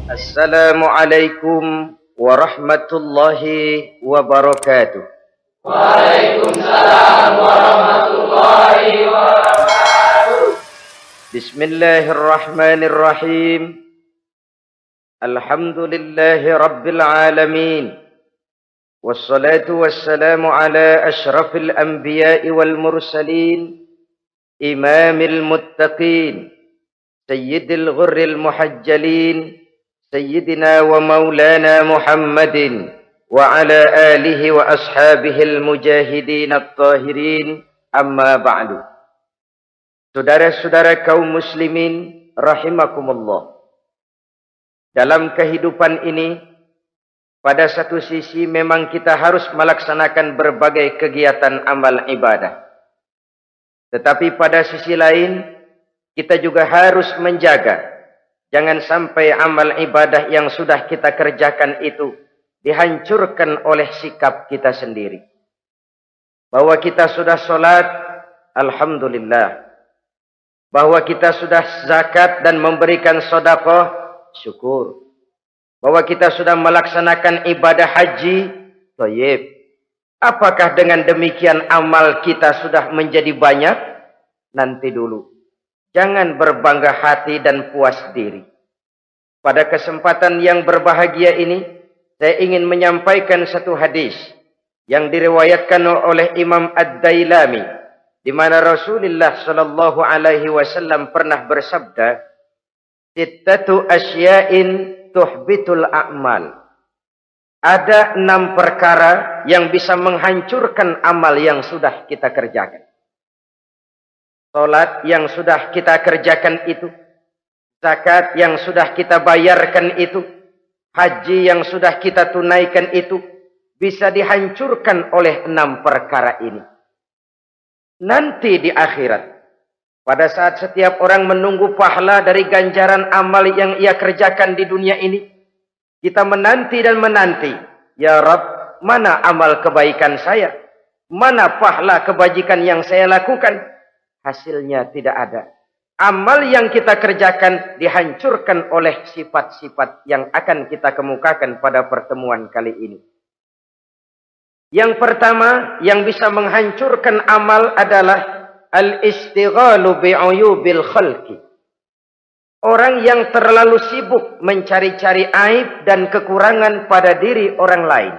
Assalamualaikum warahmatullahi wabarakatuh. Waalaikumsalam warahmatullahi wabarakatuh. Bismillahirrahmanirrahim. Alhamdulillahi rabbil alamin. Wassalatu wassalamu ala ashrafil anbiya'i wal mursalin, imamil muttaqin, sayyidil ghurril muhajjalin, sayyidina wa maulana Muhammadin wa ala alihi wa ashabihil mujahidin at-tahirin, amma ba'du. Saudara-saudara kaum muslimin rahimakumullah. Dalam kehidupan ini, pada satu sisi memang kita harus melaksanakan berbagai kegiatan amal ibadah. Tetapi pada sisi lain, kita juga harus menjaga jangan sampai amal ibadah yang sudah kita kerjakan itu dihancurkan oleh sikap kita sendiri. Bahwa kita sudah sholat, alhamdulillah. Bahwa kita sudah zakat dan memberikan sedekah, syukur. Bahwa kita sudah melaksanakan ibadah haji, thayyib. Apakah dengan demikian amal kita sudah menjadi banyak? Nanti dulu. Jangan berbangga hati dan puas diri. Pada kesempatan yang berbahagia ini, saya ingin menyampaikan satu hadis yang diriwayatkan oleh Imam Ad-Dailami, di mana Rasulullah sallallahu alaihi wasallam pernah bersabda, "Sittatu asya'in tuhbitul a'mal." Ada 6 perkara yang bisa menghancurkan amal yang sudah kita kerjakan. Salat yang sudah kita kerjakan itu, zakat yang sudah kita bayarkan itu, haji yang sudah kita tunaikan itu, bisa dihancurkan oleh 6 perkara ini. Nanti di akhirat, pada saat setiap orang menunggu pahala dari ganjaran amal yang ia kerjakan di dunia ini, kita menanti dan menanti, ya Rabb, mana amal kebaikan saya? Mana pahala kebajikan yang saya lakukan? Hasilnya tidak ada. Amal yang kita kerjakan dihancurkan oleh sifat-sifat yang akan kita kemukakan pada pertemuan kali ini. Yang pertama yang bisa menghancurkan amal adalah al-istighalu bi'uyubil khalqi. Orang yang terlalu sibuk mencari-cari aib dan kekurangan pada diri orang lain.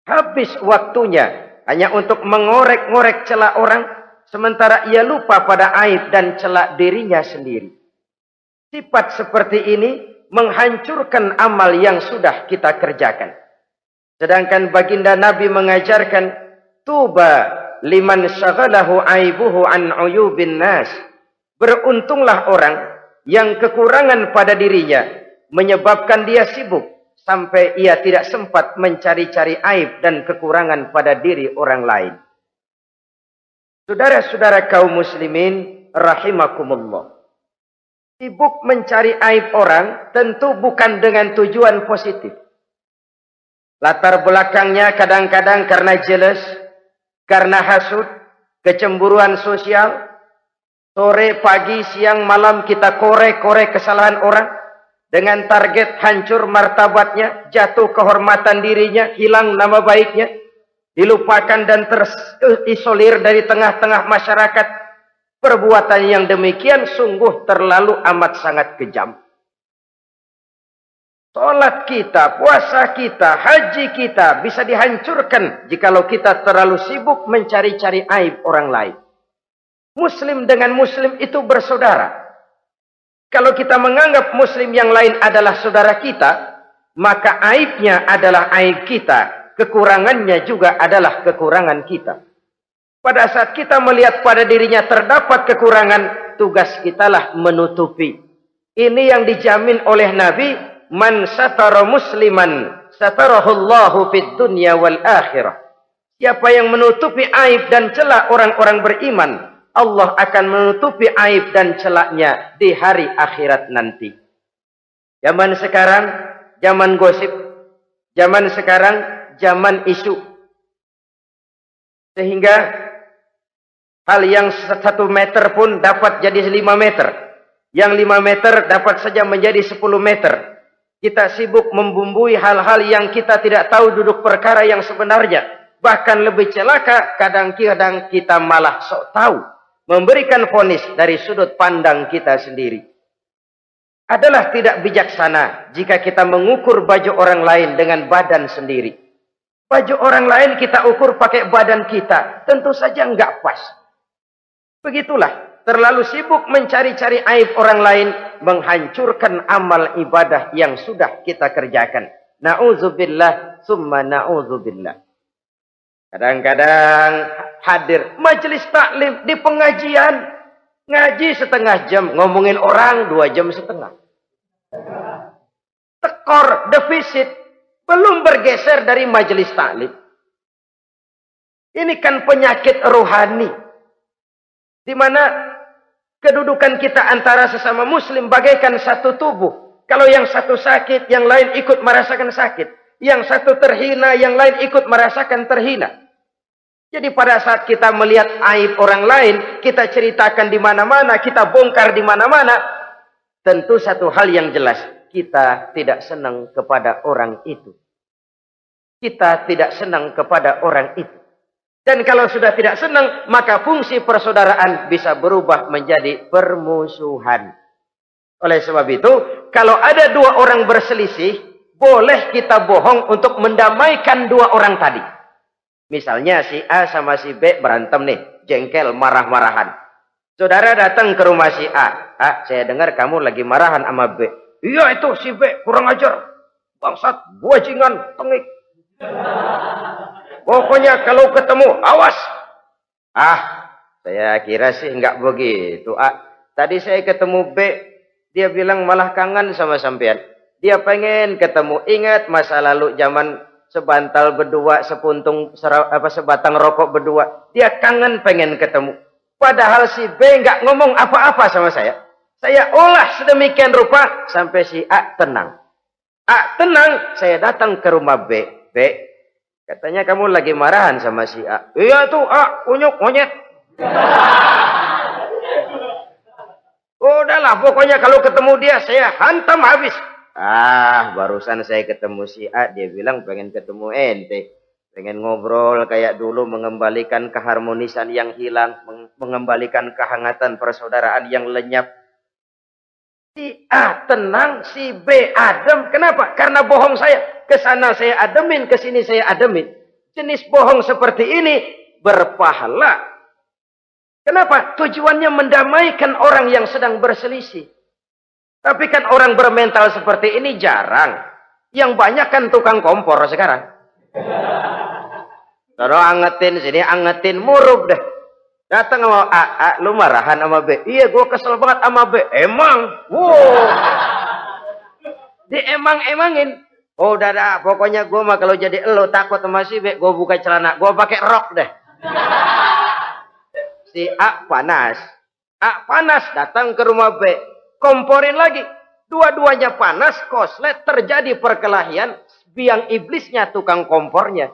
Habis waktunya hanya untuk mengorek-ngorek celah orang, sementara ia lupa pada aib dan celah dirinya sendiri. Sifat seperti ini menghancurkan amal yang sudah kita kerjakan. Sedangkan baginda Nabi mengajarkan, tuba liman syaghalahu aibuhu an uyubin nas. Beruntunglah orang yang kekurangan pada dirinya menyebabkan dia sibuk sampai ia tidak sempat mencari-cari aib dan kekurangan pada diri orang lain. Saudara-saudara kaum muslimin rahimakumullah. Sibuk mencari aib orang tentu bukan dengan tujuan positif. Latar belakangnya kadang-kadang karena jealous, karena hasud, kecemburuan sosial. Sore, pagi, siang, malam kita korek-korek kesalahan orang dengan target hancur martabatnya, jatuh kehormatan dirinya, hilang nama baiknya, dilupakan dan terisolir dari tengah-tengah masyarakat. Perbuatan yang demikian sungguh terlalu amat sangat kejam. Salat kita, puasa kita, haji kita bisa dihancurkan jikalau kita terlalu sibuk mencari-cari aib orang lain. Muslim dengan muslim itu bersaudara. Kalau kita menganggap muslim yang lain adalah saudara kita, maka aibnya adalah aib kita, kekurangannya juga adalah kekurangan kita. Pada saat kita melihat pada dirinya terdapat kekurangan, tugas kitalah menutupi. Ini yang dijamin oleh Nabi, man satara musliman satarahullahu fid dunya wal akhirah. Siapa yang menutupi aib dan celah orang-orang beriman, Allah akan menutupi aib dan celaknya di hari akhirat nanti. Zaman sekarang, zaman gosip. Zaman sekarang, zaman isu. Sehingga hal yang 1 meter pun dapat jadi 5 meter. Yang 5 meter dapat saja menjadi 10 meter. Kita sibuk membumbui hal-hal yang kita tidak tahu duduk perkara yang sebenarnya. Bahkan lebih celaka, kadang-kadang kita malah sok tahu. Memberikan vonis dari sudut pandang kita sendiri. Adalah tidak bijaksana jika kita mengukur baju orang lain dengan badan sendiri. Baju orang lain kita ukur pakai badan kita. Tentu saja enggak pas. Begitulah. Terlalu sibuk mencari-cari aib orang lain, menghancurkan amal ibadah yang sudah kita kerjakan. Na'udzubillah, summa na'udzubillah. Kadang-kadang hadir majelis taklim di pengajian, ngaji setengah jam, ngomongin orang 2 jam setengah. Tekor, defisit, belum bergeser dari majelis taklim. Ini kan penyakit rohani. Di mana kedudukan kita antara sesama muslim bagaikan satu tubuh. Kalau yang satu sakit, yang lain ikut merasakan sakit. Yang satu terhina, yang lain ikut merasakan terhina. Jadi pada saat kita melihat aib orang lain, kita ceritakan di mana-mana, kita bongkar di mana-mana, tentu satu hal yang jelas, kita tidak senang kepada orang itu. Kita tidak senang kepada orang itu. Dan kalau sudah tidak senang, maka fungsi persaudaraan bisa berubah menjadi permusuhan. Oleh sebab itu, kalau ada 2 orang berselisih, boleh kita bohong untuk mendamaikan 2 orang tadi. Misalnya si A sama si B berantem nih, jengkel, marah-marahan. Saudara datang ke rumah si A. A, saya dengar kamu lagi marahan sama B. Iya itu si B, kurang ajar. Bangsat, bajingan, tengik. Pokoknya kalau ketemu, awas. Ah, saya kira sih enggak begitu. Tadi saya ketemu B, dia bilang malah kangen sama sampean. Dia pengen ketemu. Ingat masa lalu zaman sebantal berdua, sebatang rokok berdua. Dia kangen pengen ketemu. Padahal si B enggak ngomong apa-apa sama saya. Saya olah sedemikian rupa sampai si A tenang. A tenang, saya datang ke rumah B. B, katanya kamu lagi marahan sama si A. Iya tuh A, unyuk monyet. Udahlah, pokoknya kalau ketemu dia saya hantam habis. Barusan saya ketemu si A, dia bilang pengen ketemu ente. Pengen ngobrol kayak dulu, mengembalikan keharmonisan yang hilang, mengembalikan kehangatan persaudaraan yang lenyap. Si A tenang, si B adem. Kenapa? Karena bohong saya. Kesana saya ademin, kesini saya ademin. Jenis bohong seperti ini berpahala. Kenapa? Tujuannya mendamaikan orang yang sedang berselisih. Tapi kan orang bermental seperti ini jarang. Yang banyak kan tukang kompor sekarang. Taruh angetin, sini angetin, murub deh. Datang sama A, lu marahan sama B. Iya, gue kesel banget sama B. Emang? Wow. Diemang-emangin. Oh, udah, pokoknya gue mah kalau jadi elo takut sama si B, gue buka celana, gue pakai rok deh. Si A panas. A panas, datang ke rumah B. Komporin lagi. Dua-duanya panas, koslet, terjadi perkelahian. Biang iblisnya tukang kompornya.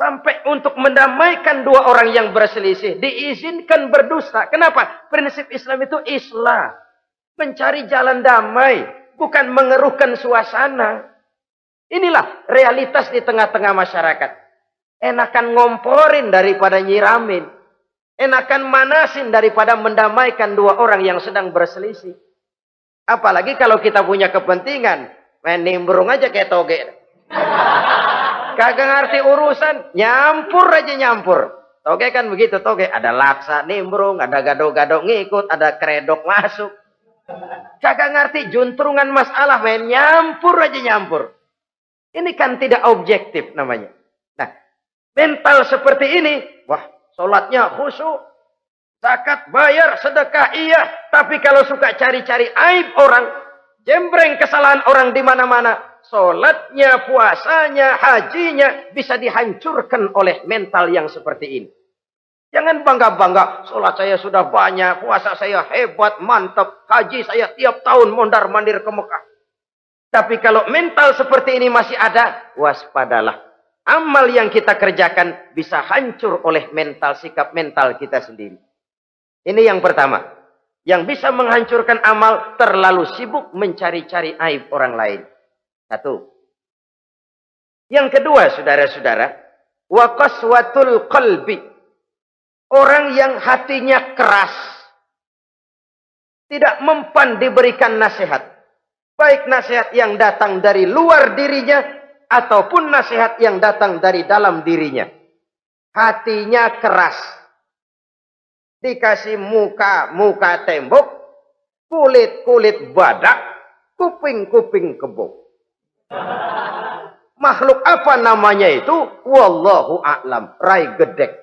Sampai untuk mendamaikan 2 orang yang berselisih, diizinkan berdusta. Kenapa? Prinsip Islam itu islah. Mencari jalan damai, bukan mengeruhkan suasana. Inilah realitas di tengah-tengah masyarakat. Enakan ngomporin daripada nyiramin. Enakan manasin daripada mendamaikan 2 orang yang sedang berselisih. Apalagi kalau kita punya kepentingan, main nimbrung aja kayak toge. Kagak ngerti urusan, nyampur aja nyampur. Toge kan begitu, toge. Ada laksa nimbrung, ada gado-gado ngikut, ada kredok masuk. Kagak ngerti juntrungan masalah, main nyampur aja nyampur. Ini kan tidak objektif namanya. Nah, mental seperti ini, wah, sholatnya khusyuk, zakat bayar, sedekah iya. Tapi kalau suka cari-cari aib orang, jembreng kesalahan orang di mana-mana, sholatnya, puasanya, hajinya bisa dihancurkan oleh mental yang seperti ini. Jangan bangga-bangga, sholat saya sudah banyak, puasa saya hebat, mantap, haji saya tiap tahun mondar-mandir ke Mekah. Tapi kalau mental seperti ini masih ada, waspadalah. Amal yang kita kerjakan bisa hancur oleh mental, sikap mental kita sendiri. Ini yang pertama. Yang bisa menghancurkan amal terlalu sibuk mencari-cari aib orang lain. Satu. Yang kedua, saudara-saudara, wa qaswatul qalbi. Orang yang hatinya keras, tidak mempan diberikan nasihat. Baik nasihat yang datang dari luar dirinya, ataupun nasihat yang datang dari dalam dirinya. Hatinya keras. Dikasih muka tembok, kulit badak, kuping kebo. Makhluk apa namanya itu? Wallahu a'lam. Rai gedek.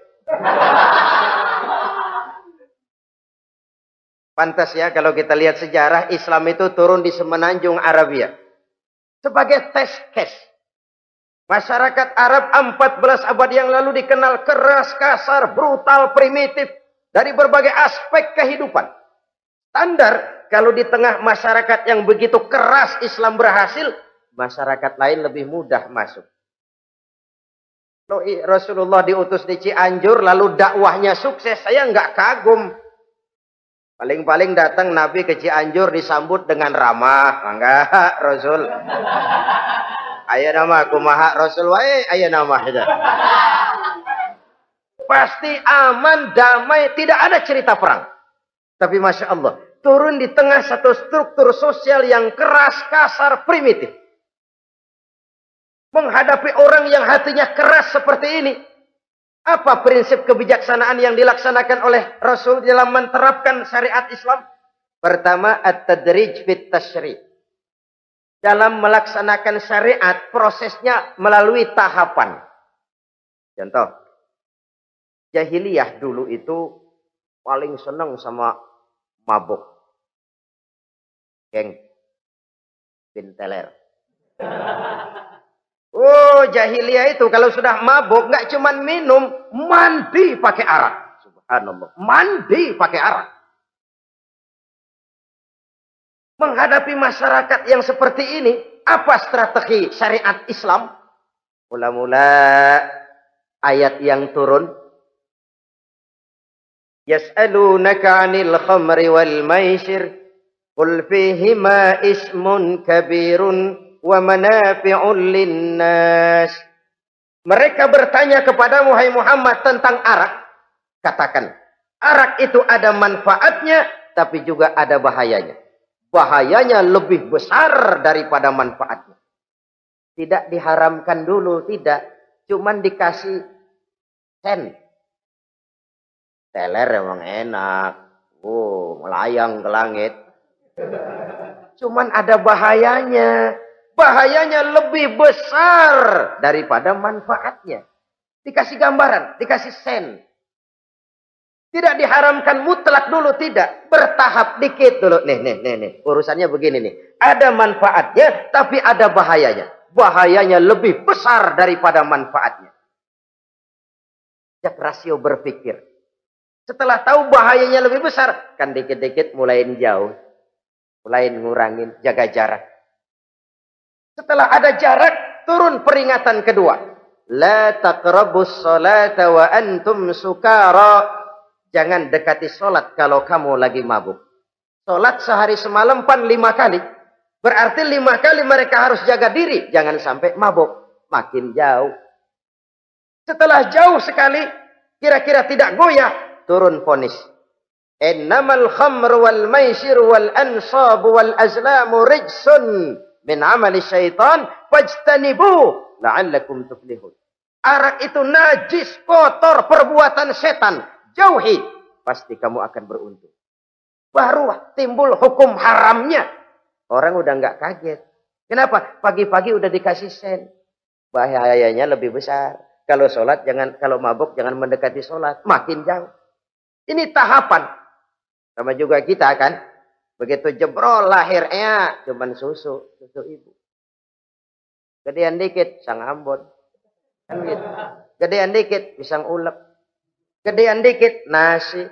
Pantas ya kalau kita lihat sejarah, Islam itu turun di semenanjung Arabia. Sebagai tes case. Masyarakat Arab 14 abad yang lalu dikenal keras, kasar, brutal, primitif. Dari berbagai aspek kehidupan. Standar, kalau di tengah masyarakat yang begitu keras Islam berhasil, masyarakat lain lebih mudah masuk. Rasulullah diutus di Cianjur, lalu dakwahnya sukses, saya nggak kagum. Paling-paling datang Nabi ke Cianjur disambut dengan ramah. Enggak, Rasul. Ayo nama kumaha Rasul wae, ayo nama itu. Pasti aman, damai, tidak ada cerita perang. Tapi Masya Allah, turun di tengah satu struktur sosial yang keras, kasar, primitif. Menghadapi orang yang hatinya keras seperti ini. Apa prinsip kebijaksanaan yang dilaksanakan oleh Rasul dalam menerapkan syariat Islam? Pertama, at-tadrij fit tasyri'. Dalam melaksanakan syariat, prosesnya melalui tahapan. Contoh. Jahiliyah dulu itu paling senang sama mabuk. Geng. Binteler. Oh, jahiliyah itu kalau sudah mabuk nggak cuman minum, mandi pakai arak. Subhanallah. Mandi pakai arak. Menghadapi masyarakat yang seperti ini, apa strategi syariat Islam? Mula-mula ayat yang turun. Yas'alunaka 'anil khamri wal maisir qul fihima ismun kabirun wa manafi'un linnas. Mereka bertanya kepadamu hai Muhammad tentang arak. Katakan, arak itu ada manfaatnya tapi juga ada bahayanya. Bahayanya lebih besar daripada manfaatnya. Tidak diharamkan dulu, tidak. Cuman dikasih sen. Teler emang enak. Oh, melayang ke langit. Cuman ada bahayanya. Bahayanya lebih besar daripada manfaatnya. Dikasih gambaran, dikasih sen. Tidak diharamkan mutlak dulu, tidak. Bertahap dikit dulu. Nih. Urusannya begini nih. Ada manfaatnya, tapi ada bahayanya. Bahayanya lebih besar daripada manfaatnya. Jak rasio berpikir. Setelah tahu bahayanya lebih besar, kan dikit-dikit mulain jauh. Mulain ngurangin, jaga jarak. Setelah ada jarak, turun peringatan kedua. La taqrabus salata wa antum sukara. Jangan dekati solat kalau kamu lagi mabuk. Solat sehari semalam 5 kali. Berarti 5 kali mereka harus jaga diri. Jangan sampai mabuk. Makin jauh. Setelah jauh sekali, kira-kira tidak goyah, turun vonis. Innamal khamru wal maisir wal ansab wal azlamu rijsun min amali syaitan fajtanibu la'allakum tuflihun. Arak itu najis, kotor, perbuatan setan. Jauhi, pasti kamu akan beruntung. Baru timbul hukum haramnya. Orang udah nggak kaget. Kenapa? Pagi-pagi udah dikasih sen. Bahayanya lebih besar. Kalau sholat jangan, kalau mabuk jangan mendekati sholat. Makin jauh. Ini tahapan. Sama juga kita kan. Begitu jebrol lahirnya cuman susu ibu. Gedean dikit sang Ambon. Kan gitu. Gedean dikit pisang ulek. Gedean dikit nasi.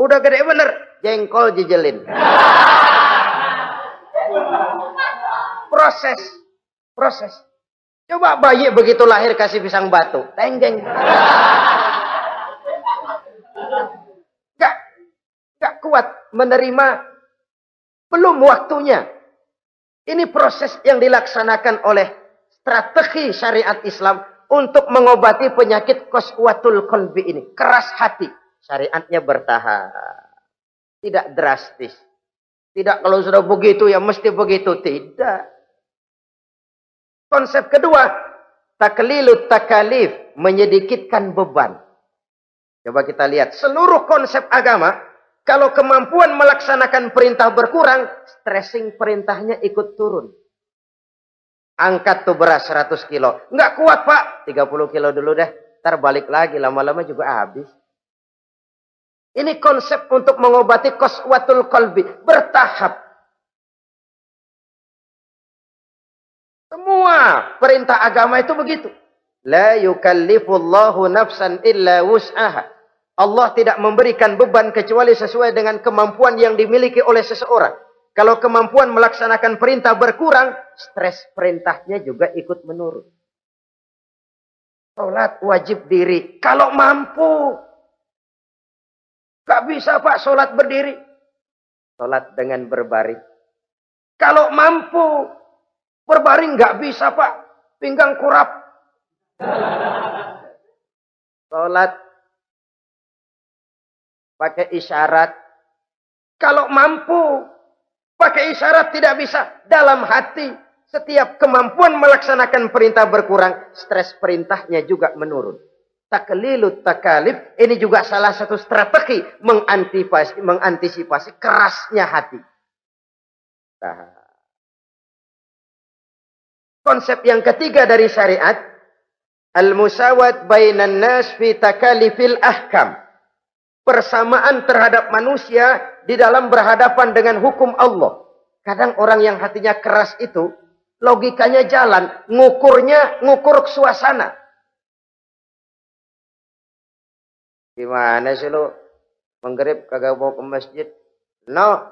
Udah gede bener jengkol jejelin. Proses. Coba bayi begitu lahir kasih pisang batu, tenggeng. Gak kuat. menerima, belum waktunya. Ini proses yang dilaksanakan oleh strategi syariat Islam untuk mengobati penyakit qaswatul qalbi ini. Keras hati. Syariatnya bertahap. Tidak drastis. Tidak kalau sudah begitu ya mesti begitu. Tidak. Konsep kedua, taklilut takalif, menyedikitkan beban. Coba kita lihat, seluruh konsep agama, kalau kemampuan melaksanakan perintah berkurang, stressing perintahnya ikut turun. Angkat tuh beras 100 kilo. Nggak kuat pak, 30 kilo dulu deh. Ntar balik lagi, lama-lama juga habis. Ini konsep untuk mengobati qaswatul qalbi. Bertahap. Semua perintah agama itu begitu. La yukallifullahu nafsan illa wus'aha. Allah tidak memberikan beban kecuali sesuai dengan kemampuan yang dimiliki oleh seseorang. Kalau kemampuan melaksanakan perintah berkurang, stres perintahnya juga ikut menurun. Sholat wajib diri. Kalau mampu. Gak bisa pak sholat berdiri. Sholat dengan berbaring. Kalau mampu. Berbaring gak bisa pak. Pinggang kurap. Sholat pakai isyarat. Kalau mampu pakai isyarat tidak bisa. Dalam hati setiap kemampuan melaksanakan perintah berkurang, stres perintahnya juga menurun. Taklilut takalif ini juga salah satu strategi mengantisipasi kerasnya hati. Nah. Konsep yang ketiga dari syariat, al-musawat bainan nas fi takalifil ahkam. Persamaan terhadap manusia di dalam berhadapan dengan hukum Allah. Kadang orang yang hatinya keras itu, logikanya jalan, ngukur suasana. Gimana sih lu? Menggerib kagak mau ke masjid? No,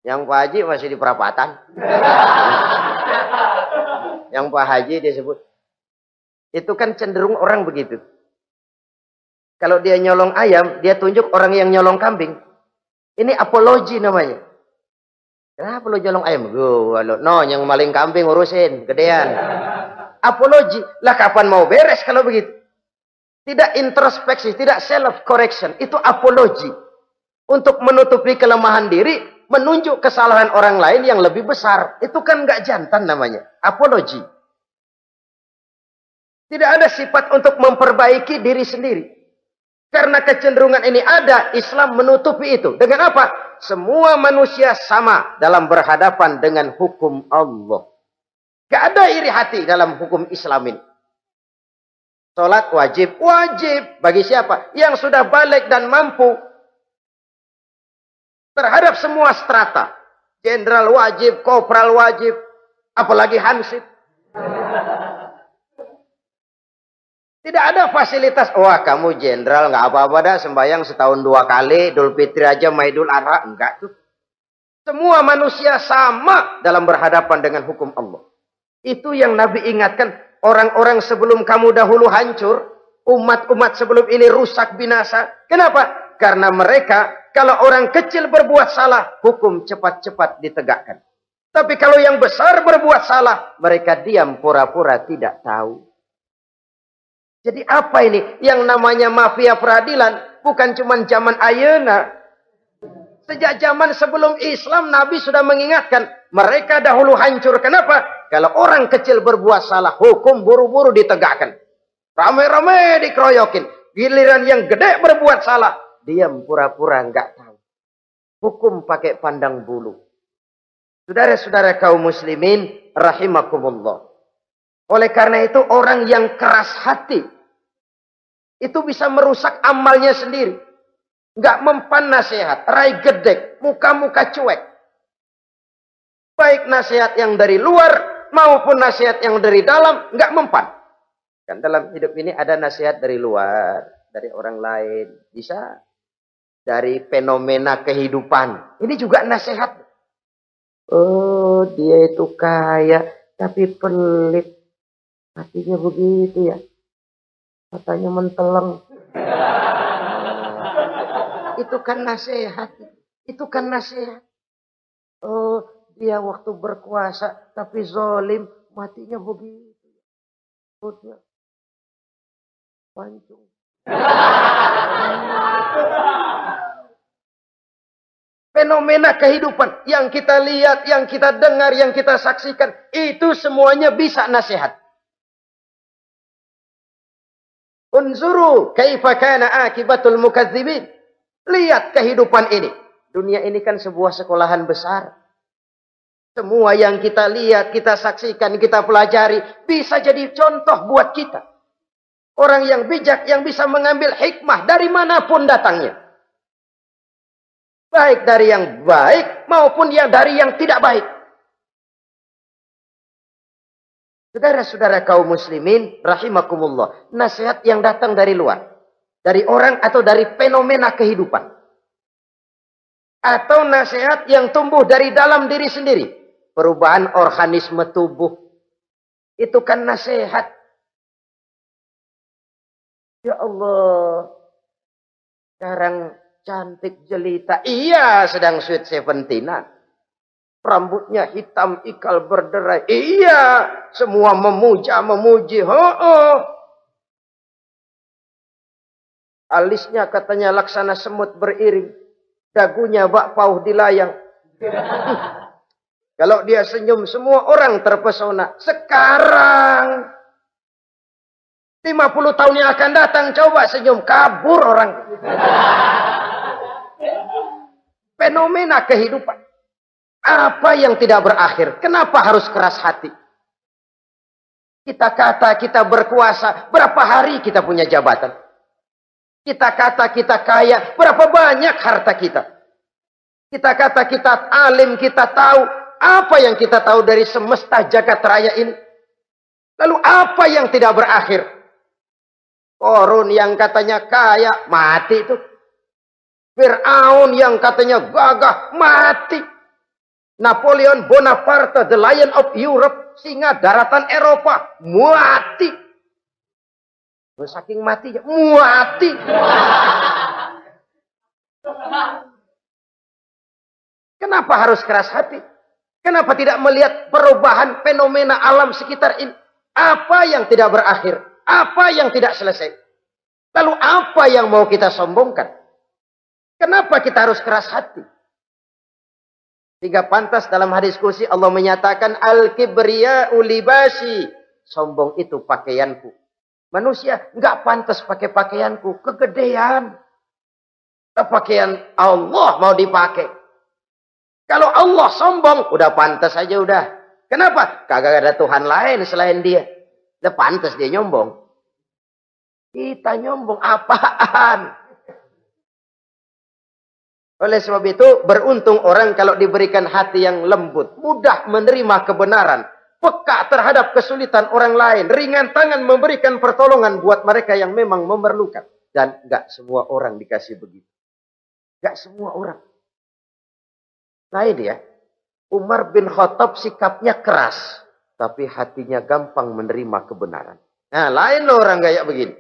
yang Pak Haji masih di perapatan. Yang Pak Haji disebut. Itu kan cenderung orang begitu. Kalau dia nyolong ayam, dia tunjuk orang yang nyolong kambing. Ini apologi namanya. Kenapa lu nyolong ayam? No, yang maling kambing urusin, gedean. Apologi. Lah kapan mau beres kalau begitu? Tidak introspeksi, tidak self correction. Itu apologi. Untuk menutupi kelemahan diri, menunjuk kesalahan orang lain yang lebih besar. Itu kan nggak jantan namanya. Apologi. Tidak ada sifat untuk memperbaiki diri sendiri. Karena kecenderungan ini ada, Islam menutupi itu. Dengan apa? Semua manusia sama dalam berhadapan dengan hukum Allah. Gak ada iri hati dalam hukum Islam ini. Sholat wajib. Wajib. Bagi siapa? Yang sudah balik dan mampu. Terhadap semua strata. Jenderal wajib, kopral wajib. Apalagi hansip. Tidak ada fasilitas. Wah kamu jenderal nggak apa-apa dah sembahyang setahun 2 kali. Idul Fitri aja Maidul Adha. Enggak tuh. Semua manusia sama dalam berhadapan dengan hukum Allah. Itu yang Nabi ingatkan. Orang-orang sebelum kamu dahulu hancur. Umat-umat sebelum ini rusak binasa. Kenapa? Karena mereka kalau orang kecil berbuat salah. Hukum cepat-cepat ditegakkan. Tapi kalau yang besar berbuat salah. Mereka diam pura-pura tidak tahu. Jadi apa ini? Yang namanya mafia peradilan bukan cuma zaman ayeuna. Sejak zaman sebelum Islam Nabi sudah mengingatkan. Mereka dahulu hancur. Kenapa? Kalau orang kecil berbuat salah, hukum buru-buru ditegakkan. Rame-rame dikeroyokin. Giliran yang gede berbuat salah, diam pura-pura nggak tahu. Hukum pakai pandang bulu. Saudara-saudara kaum muslimin rahimakumullah. Oleh karena itu orang yang keras hati itu bisa merusak amalnya sendiri. Nggak mempan nasihat, rai gedek, muka-muka cuek. Baik nasihat yang dari luar maupun nasihat yang dari dalam nggak mempan. Kan dalam hidup ini ada nasihat dari luar, dari orang lain, bisa dari fenomena kehidupan. Ini juga nasihat. Oh, dia itu kaya tapi pelit. Hatinya begitu ya. Katanya menteleng. Itu kan nasihat. Itu kan nasihat. Oh, dia waktu berkuasa tapi zalim, matinya begitu. Perutnya pancung. Fenomena kehidupan yang kita lihat, yang kita dengar, yang kita saksikan, itu semuanya bisa nasihat. Unzuru kaifa kana akibatul mukadzibin. Lihat kehidupan ini. Dunia ini kan sebuah sekolahan besar. Semua yang kita lihat, kita saksikan, kita pelajari, bisa jadi contoh buat kita. Orang yang bijak, yang bisa mengambil hikmah dari manapun datangnya. Baik dari yang baik, maupun dari yang tidak baik. Saudara-saudara kaum muslimin, rahimakumullah. Nasihat yang datang dari luar. Dari orang atau dari fenomena kehidupan. Atau nasihat yang tumbuh dari dalam diri sendiri. Perubahan organisme tubuh. Itu kan nasihat. Ya Allah. Sekarang cantik jelita. Iya, sedang sweet 17-an. Rambutnya hitam, ikal berderai. Iya, semua memuji. Alisnya katanya laksana semut beriring. Dagunya bak pauh dilayang. Kalau dia senyum, semua orang terpesona. Sekarang 50 tahun yang akan datang, coba senyum, kabur orang. Fenomena kehidupan. Apa yang tidak berakhir? Kenapa harus keras hati? Kita kata kita berkuasa, berapa hari kita punya jabatan? Kita kata kita kaya, berapa banyak harta kita? Kita kata kita alim, kita tahu. Apa yang kita tahu dari semesta jagat raya ini? Lalu apa yang tidak berakhir? Korun yang katanya kaya, mati itu. Fir'aun yang katanya gagah, mati. Napoleon Bonaparte, the Lion of Europe, singa daratan Eropa, mati. Saking matinya, mati. Kenapa harus keras hati? Kenapa tidak melihat perubahan fenomena alam sekitar ini? Apa yang tidak berakhir? Apa yang tidak selesai? Lalu apa yang mau kita sombongkan? Kenapa kita harus keras hati? Sehingga pantas dalam hadis kursi Allah menyatakan al-kibriya'u libasi. Sombong itu pakaianku. Manusia enggak pantas pakai pakaianku. Kegedean. Pakaian Allah mau dipakai. Kalau Allah sombong, udah pantas aja udah. Kenapa? Kagak ada Tuhan lain selain dia. Udah pantas dia nyombong. Kita nyombong apaan? Oleh sebab itu, beruntung orang kalau diberikan hati yang lembut. Mudah menerima kebenaran. Peka terhadap kesulitan orang lain. Ringan tangan memberikan pertolongan buat mereka yang memang memerlukan. Dan enggak semua orang dikasih begitu. Enggak semua orang. Lain ya. Umar bin Khattab sikapnya keras. Tapi hatinya gampang menerima kebenaran. Nah, lain loh orang kayak begini.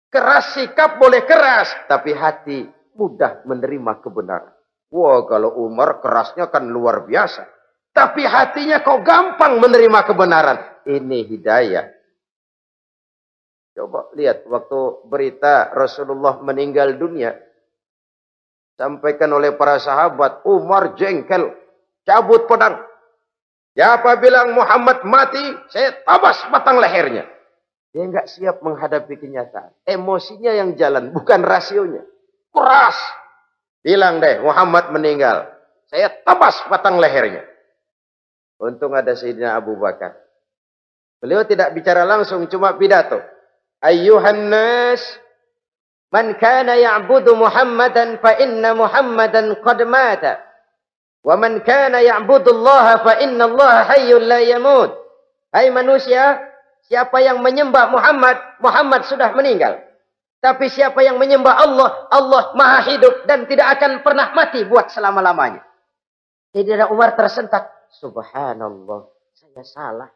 Keras sikap boleh keras. Tapi hati mudah menerima kebenaran. Wah, kalau Umar kerasnya kan luar biasa. Tapi hatinya kok gampang menerima kebenaran. Ini hidayah. Coba lihat waktu berita Rasulullah meninggal dunia. Sampaikan oleh para sahabat. Umar jengkel. Cabut pedang. Siapa bilang Muhammad mati, saya tabas batang lehernya. Dia enggak siap menghadapi kenyataan. Emosinya yang jalan, bukan rasionya. Keras. Bilang deh, Muhammad meninggal. Saya tabas batang lehernya. Untung ada Sayyidina Abu Bakar. Beliau tidak bicara langsung, cuma pidato. Ayyuhan nas, man kana ya'budu Muhammadan fa inna Muhammadan qad mata. Wa man kana ya'budu Allah fa inna Allah hayyul la yamut. Hai manusia, siapa yang menyembah Muhammad, Muhammad sudah meninggal. Tapi siapa yang menyembah Allah, Allah maha hidup dan tidak akan pernah mati buat selama-lamanya. Sayyidina Umar tersentak. Subhanallah, saya salah.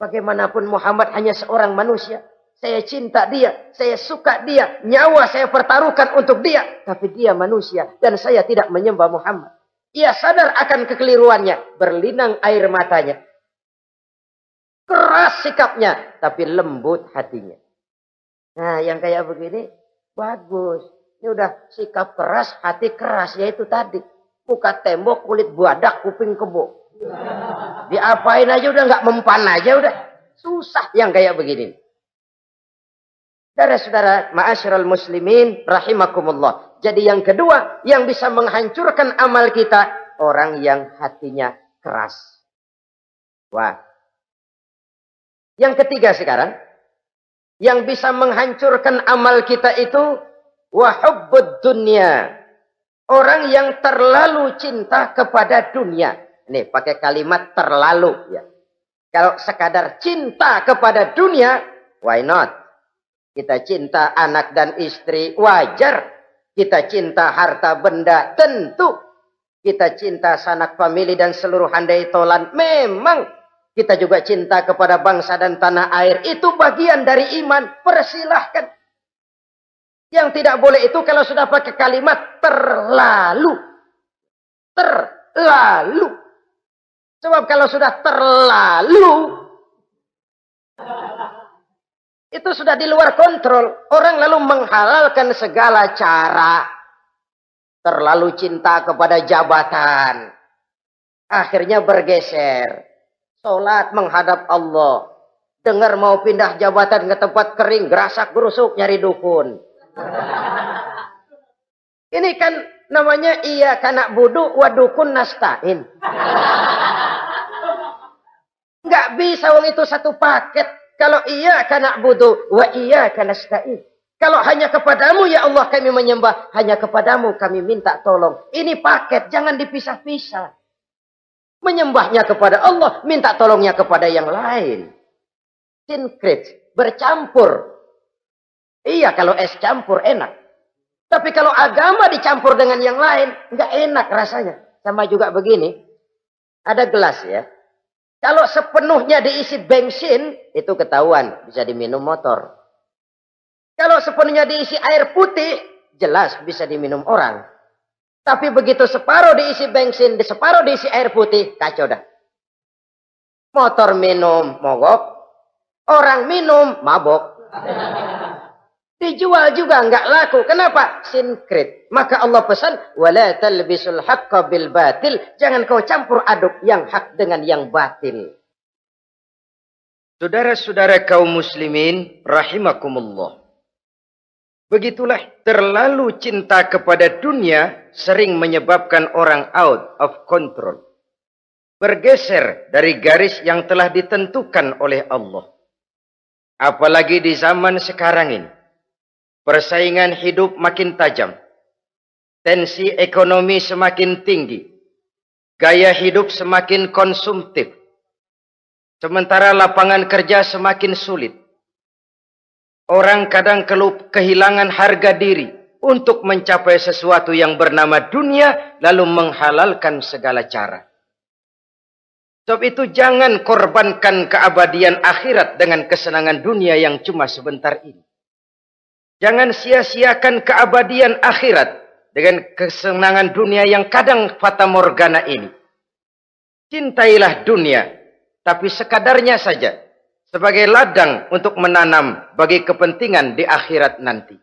Bagaimanapun Muhammad hanya seorang manusia. Saya cinta dia, saya suka dia, nyawa saya pertaruhkan untuk dia. Tapi dia manusia dan saya tidak menyembah Muhammad. Ia sadar akan kekeliruannya, berlinang air matanya. Keras sikapnya, tapi lembut hatinya. Nah, yang kayak begini, bagus. Ini udah sikap keras, hati keras, yaitu tadi. Buka tembok, kulit buadak, kuping kebo. Diapain aja udah nggak mempan aja udah. Susah yang kayak begini. Saudara-saudara, ma'asyiral muslimin rahimakumullah. Jadi yang kedua yang bisa menghancurkan amal kita, orang yang hatinya keras. Wah. Yang ketiga sekarang, yang bisa menghancurkan amal kita itu wa hubbud dunya. Orang yang terlalu cinta kepada dunia. Nih, pakai kalimat terlalu ya. Kalau sekadar cinta kepada dunia, why not? Kita cinta anak dan istri, wajar. Kita cinta harta benda, tentu. Kita cinta sanak famili dan seluruh handai tolan, memang. Kita juga cinta kepada bangsa dan tanah air. Itu bagian dari iman, persilahkan. Yang tidak boleh itu kalau sudah pakai kalimat terlalu. Terlalu. Sebab kalau sudah terlalu, itu sudah di luar kontrol. Orang lalu menghalalkan segala cara. Terlalu cinta kepada jabatan. Akhirnya bergeser. Sholat menghadap Allah. Dengar mau pindah jabatan ke tempat kering. Gerasak gerusuk nyari dukun. Ini kan namanya iya kanak budu wa dukun nastain. Nggak bisa wong itu satu paket. Kalau iya kanak budu wa iya kanastain. Kalau hanya kepadamu ya Allah kami menyembah, hanya kepadamu kami minta tolong. Ini paket, jangan dipisah-pisah. Menyembahnya kepada Allah, minta tolongnya kepada yang lain. Sinkret, bercampur. Iya kalau es campur enak. Tapi kalau agama dicampur dengan yang lain, nggak enak rasanya. Sama juga begini, ada gelas ya. Kalau sepenuhnya diisi bensin, itu ketahuan, bisa diminum motor. Kalau sepenuhnya diisi air putih, jelas bisa diminum orang. Tapi begitu separuh diisi bensin, separuh diisi air putih, kacau dah. Motor minum, mogok. Orang minum, mabok. Dijual juga nggak laku. Kenapa? Sinkret. Maka Allah pesan, wala talbisul haqqa bil batil. Jangan kau campur aduk yang hak dengan yang batil. Saudara-saudara kaum muslimin rahimakumullah. Begitulah terlalu cinta kepada dunia sering menyebabkan orang out of control. Bergeser dari garis yang telah ditentukan oleh Allah. Apalagi di zaman sekarang ini. Persaingan hidup makin tajam. Tensi ekonomi semakin tinggi. Gaya hidup semakin konsumtif. Sementara lapangan kerja semakin sulit. Orang kadang kehilangan harga diri untuk mencapai sesuatu yang bernama dunia, lalu menghalalkan segala cara. Sebab itu jangan korbankan keabadian akhirat dengan kesenangan dunia yang cuma sebentar ini. Jangan sia-siakan keabadian akhirat dengan kesenangan dunia yang kadang fata morgana ini. Cintailah dunia, tapi sekadarnya saja. Sebagai ladang untuk menanam bagi kepentingan di akhirat nanti.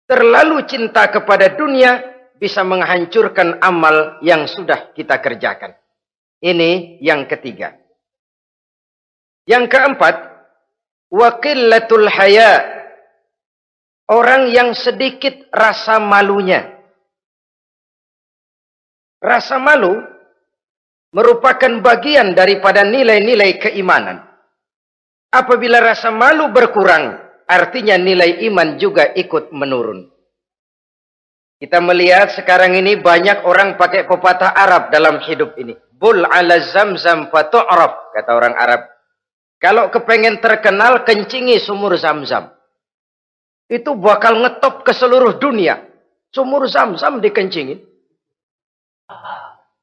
Terlalu cinta kepada dunia bisa menghancurkan amal yang sudah kita kerjakan. Ini yang ketiga. Yang keempat, wa qillatul haya. Orang yang sedikit rasa malunya. Rasa malu merupakan bagian daripada nilai-nilai keimanan. Apabila rasa malu berkurang, artinya nilai iman juga ikut menurun. Kita melihat sekarang ini banyak orang pakai pepatah Arab dalam hidup ini. Bul ala zamzam fatu'raf, kata orang Arab. Kalau kepengen terkenal, kencingi sumur Zamzam. Itu bakal ngetop ke seluruh dunia. Sumur Zamzam dikencingin.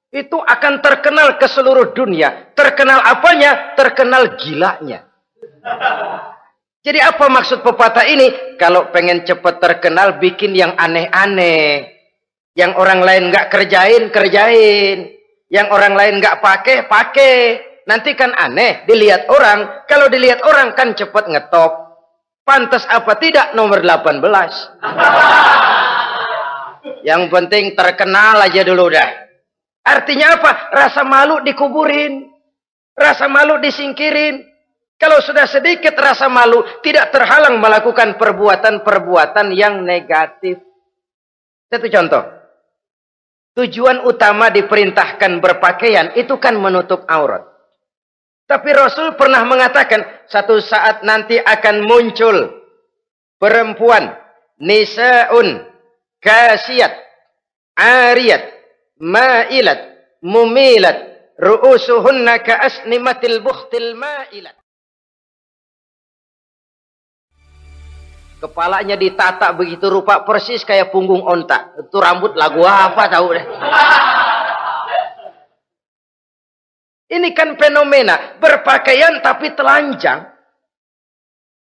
Itu akan terkenal ke seluruh dunia. Terkenal apanya? Terkenal gilanya. Jadi apa maksud pepatah ini? Kalau pengen cepat terkenal, bikin yang aneh-aneh. Yang orang lain nggak kerjain, kerjain. Yang orang lain nggak pakai, pakai. Nanti kan aneh, dilihat orang. Kalau dilihat orang kan cepat ngetop. Pantas apa tidak nomor 18. Yang penting terkenal aja dulu dah. Artinya apa? Rasa malu dikuburin. Rasa malu disingkirin. Kalau sudah sedikit rasa malu, tidak terhalang melakukan perbuatan-perbuatan yang negatif. Satu contoh. Tujuan utama diperintahkan berpakaian itu kan menutup aurat. Tapi Rasul pernah mengatakan, satu saat nanti akan muncul perempuan, nisa'un, kasiyat, ariyat, ma'ilat, mumilat, ru'usuhunna ka'asnimatil bukhtil ma'ilat. Kepalanya ditata begitu rupa persis kayak punggung onta. Itu rambut lagu apa tahu deh. Ini kan fenomena berpakaian tapi telanjang.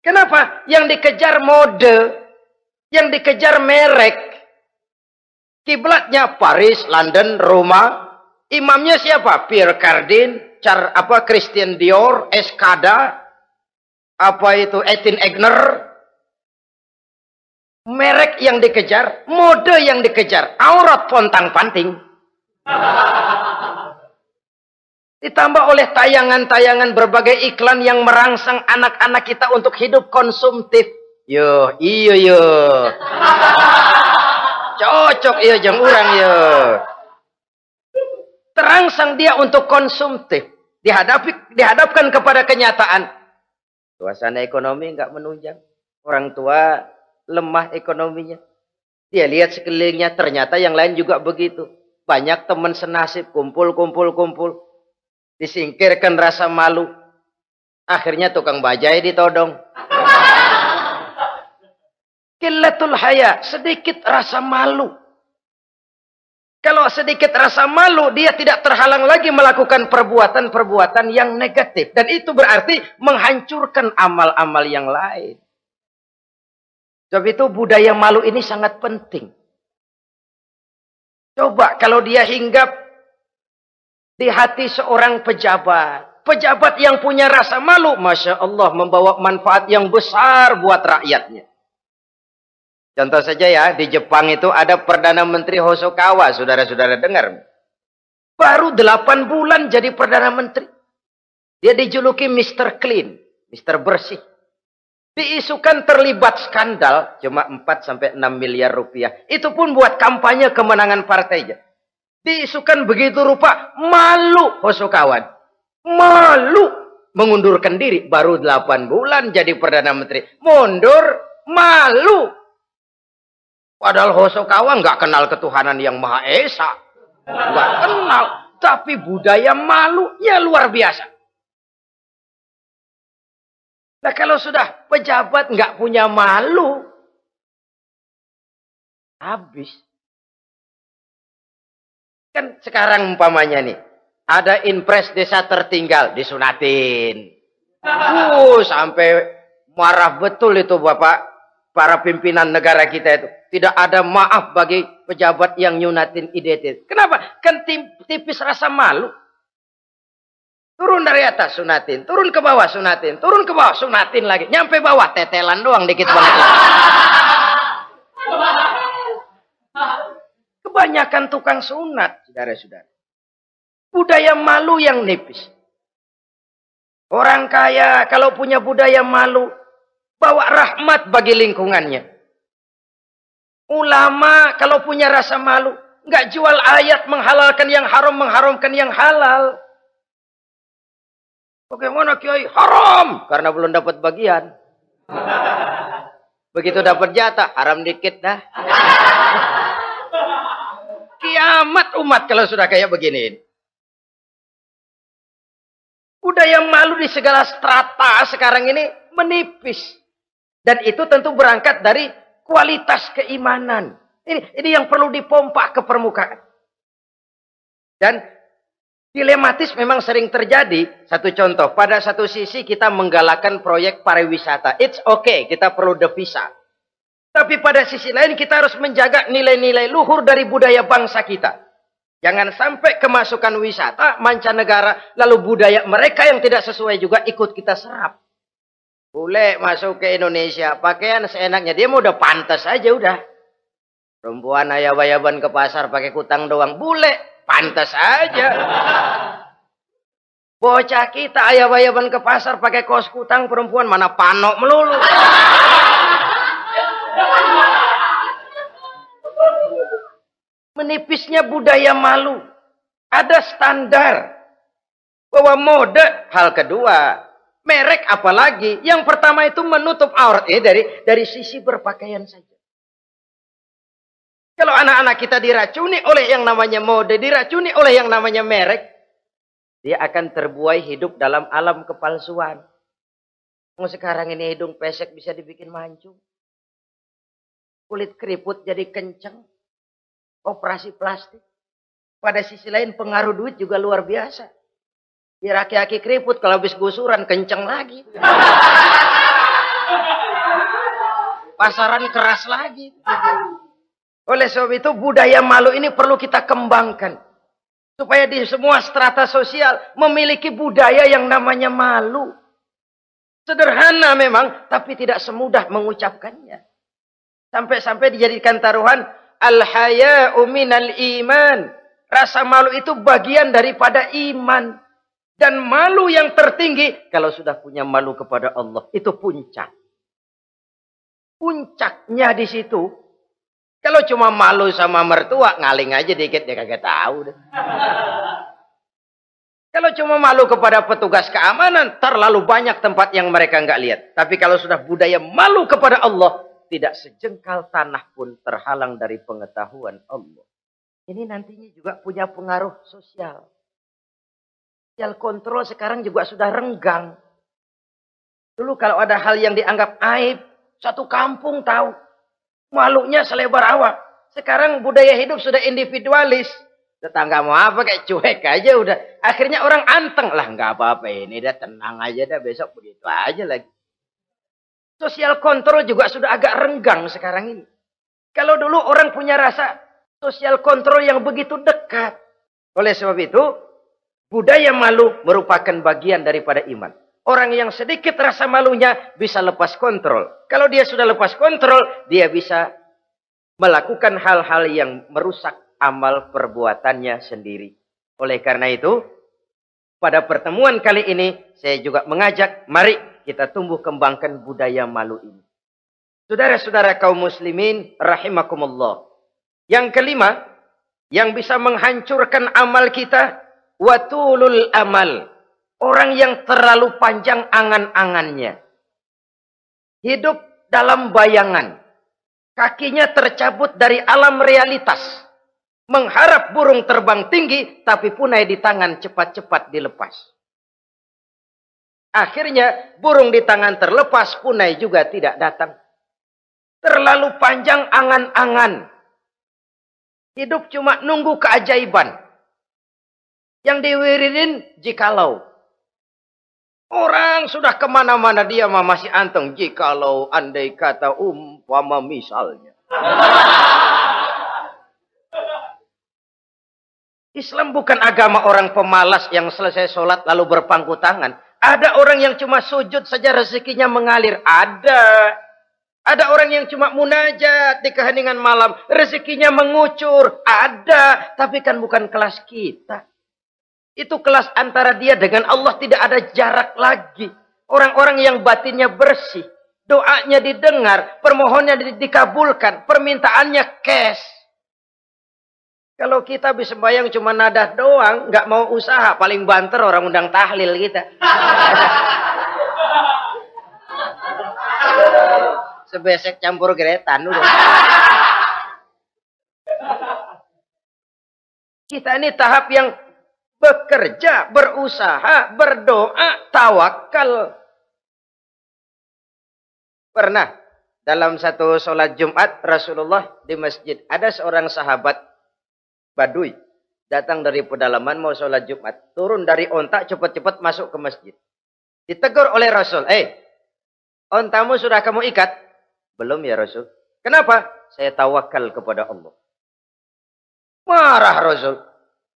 Kenapa? Yang dikejar mode, yang dikejar merek. Kiblatnya Paris, London, Roma. Imamnya siapa? Pierre Cardin, Christian Dior, Escada, Etienne Egner. Merek yang dikejar, mode yang dikejar, aurat pontang-panting. Ditambah oleh tayangan-tayangan berbagai iklan yang merangsang anak-anak kita untuk hidup konsumtif. Iyo. Cocok iya jeng urang yo. Terangsang dia untuk konsumtif. Dihadapkan kepada kenyataan. Suasana ekonomi nggak menunjang. Orang tua lemah ekonominya. Dia lihat sekelilingnya, ternyata yang lain juga begitu. Banyak teman senasib, kumpul. Disingkirkan rasa malu. Akhirnya tukang bajai ditodong. Qillatul haya, sedikit rasa malu. Kalau sedikit rasa malu, dia tidak terhalang lagi melakukan perbuatan-perbuatan yang negatif. Dan itu berarti menghancurkan amal-amal yang lain. Sebab itu budaya malu ini sangat penting. Coba kalau dia hinggap di hati seorang pejabat. Pejabat yang punya rasa malu, Masya Allah, membawa manfaat yang besar buat rakyatnya. Contoh saja ya, di Jepang itu ada Perdana Menteri Hosokawa, saudara-saudara dengar. Baru 8 bulan jadi Perdana Menteri. Dia dijuluki Mr. Clean, Mr. Bersih. Diisukan terlibat skandal cuma 4-6 miliar rupiah. Itu pun buat kampanye kemenangan partainya. Diisukan begitu rupa, malu Hosokawan. Malu mengundurkan diri. Baru 8 bulan jadi Perdana Menteri. Mundur, malu. Padahal Hosokawa nggak kenal ketuhanan yang Maha Esa. Nggak kenal. Tapi budaya malunya luar biasa. Nah kalau sudah pejabat nggak punya malu, habis. Kan sekarang umpamanya nih, ada impres desa tertinggal, disunatin. Sampai marah betul itu Bapak, para pimpinan negara kita itu. Tidak ada maaf bagi pejabat yang nyunatin IDT. Kenapa? Kan tipis rasa malu. Turun dari atas, sunatin. Turun ke bawah, sunatin. Turun ke bawah, sunatin lagi. Nyampe bawah, tetelan doang dikit banget. Kebanyakan tukang sunat, saudara-saudara. Budaya malu yang nipis. Orang kaya kalau punya budaya malu, bawa rahmat bagi lingkungannya. Ulama kalau punya rasa malu, nggak jual ayat menghalalkan yang haram, mengharamkan yang halal. Bagaimana Kiai? Haram! Karena belum dapat bagian. Begitu dapat jatah, haram dikit dah. Kiamat umat kalau sudah kayak begini. Budaya malu di segala strata sekarang ini menipis. Dan itu tentu berangkat dari kualitas keimanan. Ini yang perlu dipompa ke permukaan. Dan Dilematis memang sering terjadi. Satu contoh, pada satu sisi kita menggalakkan proyek pariwisata. It's okay, kita perlu devisa. Tapi pada sisi lain kita harus menjaga nilai-nilai luhur dari budaya bangsa kita. Jangan sampai kemasukan wisata mancanegara, lalu budaya mereka yang tidak sesuai juga ikut kita serap. Bule masuk ke Indonesia, pakaian seenaknya, dia mau udah pantas aja udah. Perempuan ayab-ayaban ke pasar pakai kutang doang, bule pantas aja. Bocah kita ayab-ayaban ke pasar pakai kaos kutang, perempuan mana panok melulu. Menipisnya budaya malu. Ada standar bahwa mode hal kedua. Merek apalagi. Yang pertama itu menutup aurat. Dari sisi berpakaian saja. Kalau anak-anak kita diracuni oleh yang namanya mode, diracuni oleh yang namanya merek, dia akan terbuai hidup dalam alam kepalsuan. Sekarang ini hidung pesek bisa dibikin mancung. Kulit keriput jadi kenceng. Operasi plastik. Pada sisi lain pengaruh duit juga luar biasa. Ya aki-aki keriput kalau habis gusuran kenceng lagi. Pasaran keras lagi. Oleh sebab itu budaya malu ini perlu kita kembangkan. Supaya di semua strata sosial memiliki budaya yang namanya malu. Sederhana memang, tapi tidak semudah mengucapkannya. Sampai-sampai dijadikan taruhan al-haya'u minal iman. Rasa malu itu bagian daripada iman. Dan malu yang tertinggi, kalau sudah punya malu kepada Allah, itu puncak. Puncaknya di situ. Kalau cuma malu sama mertua, ngaling aja dikit, dia kagak tahu deh. Kalau cuma malu kepada petugas keamanan, terlalu banyak tempat yang mereka nggak lihat. Tapi kalau sudah budaya malu kepada Allah, tidak sejengkal tanah pun terhalang dari pengetahuan Allah. Ini nantinya juga punya pengaruh sosial. Sosial kontrol sekarang juga sudah renggang. Dulu kalau ada hal yang dianggap aib, satu kampung tahu. Malunya selebar awak. Sekarang budaya hidup sudah individualis. Tetangga mau apa kayak cuek aja udah. Akhirnya orang anteng. Lah nggak apa-apa ini dah tenang aja dah besok begitu aja lagi. Sosial kontrol juga sudah agak renggang sekarang ini. Kalau dulu orang punya rasa sosial kontrol yang begitu dekat. Oleh sebab itu, budaya malu merupakan bagian daripada iman. Orang yang sedikit rasa malunya bisa lepas kontrol. Kalau dia sudah lepas kontrol, dia bisa melakukan hal-hal yang merusak amal perbuatannya sendiri. Oleh karena itu, pada pertemuan kali ini, saya juga mengajak, mari kita tumbuh kembangkan budaya malu ini. Saudara-saudara kaum muslimin, rahimakumullah. Yang kelima, yang bisa menghancurkan amal kita, watulul amal. Orang yang terlalu panjang angan-angannya. Hidup dalam bayangan. Kakinya tercabut dari alam realitas. Mengharap burung terbang tinggi, tapi punai di tangan cepat-cepat dilepas. Akhirnya burung di tangan terlepas, punai juga tidak datang. Terlalu panjang angan-angan. Hidup cuma nunggu keajaiban. Yang diwiridin jikalau. Orang sudah kemana-mana dia masih anteng. Jikalau andai kata umpama misalnya. Islam bukan agama orang pemalas yang selesai sholat lalu berpangku tangan. Ada orang yang cuma sujud saja rezekinya mengalir. Ada. Ada orang yang cuma munajat di keheningan malam. Rezekinya mengucur. Ada. Tapi kan bukan kelas kita. Itu kelas antara dia dengan Allah tidak ada jarak lagi. Orang-orang yang batinnya bersih. Doanya didengar. Permohonannya dikabulkan. Permintaannya cash. Kalau kita bisa bayang cuma nadah doang. Nggak mau usaha. Paling banter orang undang tahlil kita. Sebesek campur geretan. Udah. Kita ini tahap yang bekerja, berusaha, berdoa, tawakal. Pernah dalam satu sholat Jumat Rasulullah di masjid ada seorang sahabat Badui Datang dari pedalaman mau sholat Jumat. Turun dari onta cepat-cepat masuk ke masjid. Ditegur oleh Rasul. Ontamu sudah kamu ikat? Belum ya Rasul. Kenapa? Saya tawakal kepada Allah. Marah Rasul.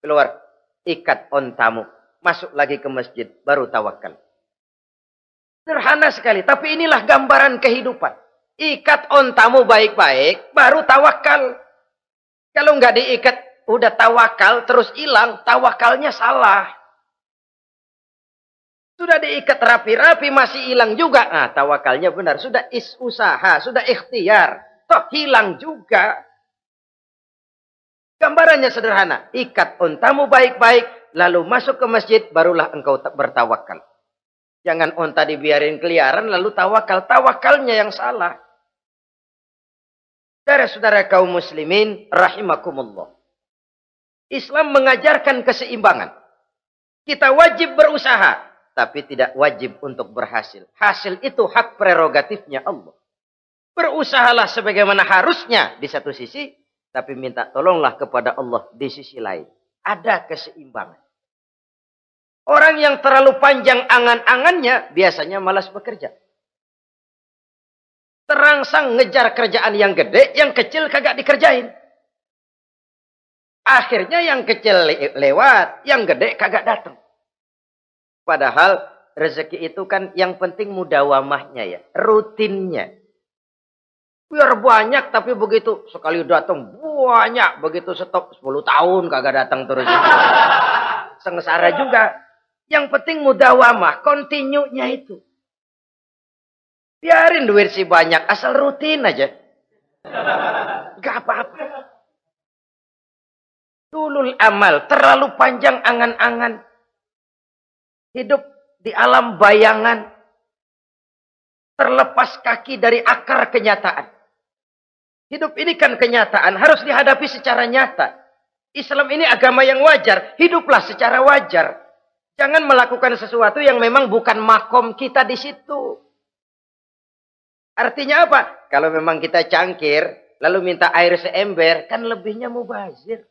Keluar. Ikat ontamu. Masuk lagi ke masjid. Baru tawakal. Sederhana sekali. Tapi inilah gambaran kehidupan. Ikat ontamu baik-baik. Baru tawakal. Kalau nggak diikat. Udah tawakal terus hilang. Tawakalnya salah. Sudah diikat rapi-rapi masih hilang juga. Nah tawakalnya benar. Sudah usaha. Sudah ikhtiar. Toh hilang juga. Gambarannya sederhana. Ikat ontamu baik-baik. Lalu masuk ke masjid. Barulah engkau bertawakal. Jangan onta dibiarin keliaran lalu tawakal. Tawakalnya yang salah. Saudara-saudara kaum muslimin rahimakumullah. Islam mengajarkan keseimbangan. Kita wajib berusaha. Tapi tidak wajib untuk berhasil. Hasil itu hak prerogatifnya Allah. Berusahalah sebagaimana harusnya di satu sisi. Tapi minta tolonglah kepada Allah di sisi lain. Ada keseimbangan. Orang yang terlalu panjang angan-angannya biasanya malas bekerja. Terangsang ngejar kerjaan yang gede, yang kecil kagak dikerjain. Akhirnya yang kecil lewat, yang gede kagak datang. Padahal rezeki itu kan yang penting mudawamahnya ya, rutinnya. Biar banyak tapi begitu sekali datang banyak, begitu stop 10 tahun kagak datang terus. Sengsara juga. Yang penting mudawamah, continue-nya itu. Biarin duit sih banyak, asal rutin aja. Gak apa-apa. Tulul amal, terlalu panjang angan-angan. Hidup di alam bayangan. Terlepas kaki dari akar kenyataan. Hidup ini kan kenyataan, harus dihadapi secara nyata. Islam ini agama yang wajar, hiduplah secara wajar. Jangan melakukan sesuatu yang memang bukan makom kita di situ. Artinya apa? Kalau memang kita cangkir, lalu minta air seember, kan lebihnya mubazir.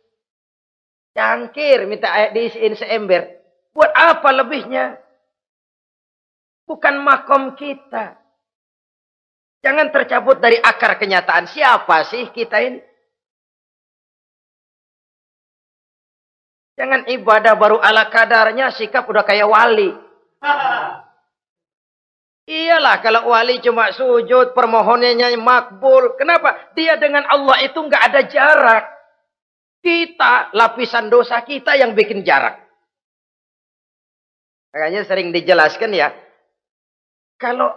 Cangkir, minta air diisiin seember. Buat apa lebihnya? Bukan makom kita. Jangan tercabut dari akar kenyataan. Siapa sih kita ini? Jangan ibadah baru ala kadarnya, sikap udah kayak wali. Iyalah kalau wali cuma sujud, permohonannya makbul. Kenapa? Dia dengan Allah itu nggak ada jarak. Kita, lapisan dosa kita yang bikin jarak. Makanya sering dijelaskan ya. Kalau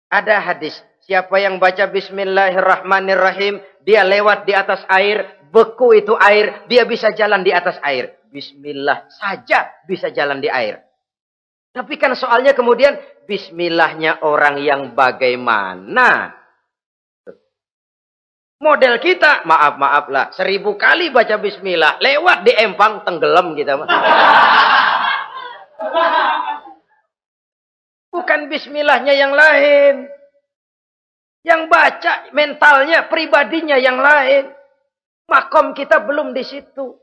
ada hadis, siapa yang baca Bismillahirrahmanirrahim, dia lewat di atas air, beku itu air, dia bisa jalan di atas air. Bismillah saja bisa jalan di air. Tapi kan soalnya kemudian, Bismillahnya orang yang bagaimana? Model kita, maaf lah, 1000 kali baca Bismillah, lewat di empang, tenggelam kita. Bukan Bismillahnya yang lain. Yang baca mentalnya, pribadinya yang lain. Makom kita belum di situ.